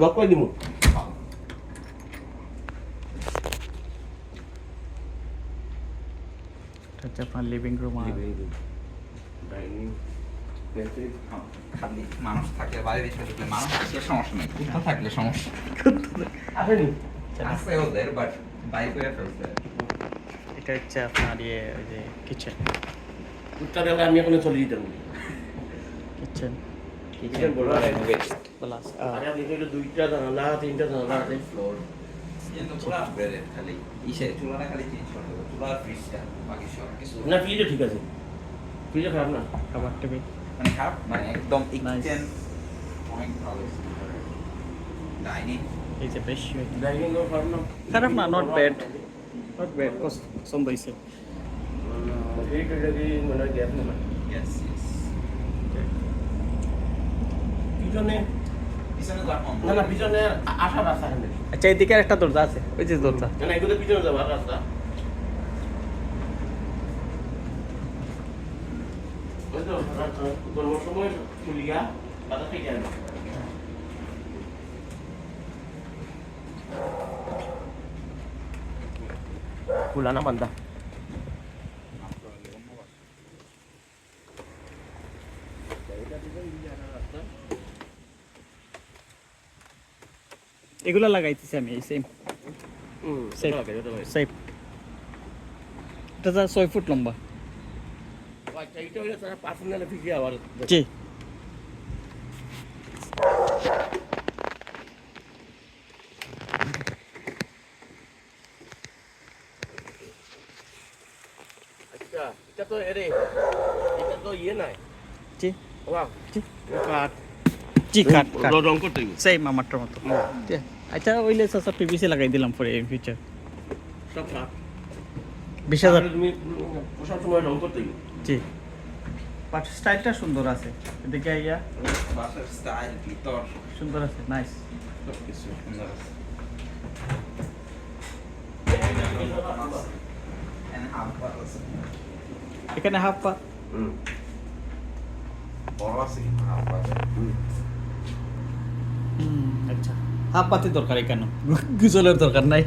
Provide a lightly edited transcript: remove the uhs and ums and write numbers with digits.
Lock করে দিব। এটা হচ্ছে আপনার লিভিং রুম আর ডাইনিং খালি মানুষ থাকলে বাইরে এসে দেখলে মানুষ থাকলে সমস্যা নেই, কুত্তা থাকলে সমস্যা আসেনি। আছে ওদের, বাট বাই করে ফেলছে। এটা হচ্ছে আপনার ইয়ে ওই যে কিচেন কুত্তা দেখলে আমি এখন চলে যেতাম। কিচেন কিচেন বড় আছে। প্লাস আরে আপনি তো দুইটা জানালা, তিনটা জানালা আছে। ফ্লোর কিন্তু পুরো আপগ্রেডেড, খালি ইসে চুলাটা খালি চেঞ্জ করতে হবে, চুলা আর ফ্রিজটা, বাকি সব কিছু না ফ্রিজও ঠিক আছে, ফ্রিজও খারাপ না। খাবার টেবিল মানে খারাপ মানে একদম Nice. কিচেন অনেক ভালো। ডাইনিং এই যে বেশ ডাইনিংও খারাপ না। খারাপ না, not bad. নট ব্যাড, পছন্দ হয়েছে। এইটা কি মানে গ্যাস না। Yes yes. পিছনে পিছনে যাবো না না পিছনে আসার রাস্তা এখানে। আচ্ছা এদিকে আর একটা দরজা আছে, ওই যে দরজা। না না এগুলো পিছনে যাবার রাস্তা। ওই তো গরমের সময় চুলিয়া বাজার থেকে আনো। খোলা না বান্ধা? এগুলা লাগাইতেছি আমি এই সেম সেম সেম। এটা যা 6 ফুট লম্বা। আচ্ছা এটা হইলে তারা পার্সোনাল ফিকে আবার জি আচ্ছা এটা তো এরে এটা তো ইয়ে নাই। জি ওয়াও জি কাট জি কাট কাট রং করতে হবে সেম আমারটার মতো। জি আচ্ছা ওইলে সব পিভিসি লাগাই দিলাম পরে ইন ফিউচার। সব কাট 20,000 তুমি সব সময় রং করতে হবে। জি বাট স্টাইলটা সুন্দর আছে, এদিকে আইয়া বাসার স্টাইল ভিতর সুন্দর আছে, নাইস। সব কিছু সুন্দর আছে। এন্ড হাফ বার আছে, এখানে হাফ পা বড় আছে কিন্তু হাফ বার। আচ্ছা হাফ পাতি দরকার, কেন গুজলের দরকার নাই।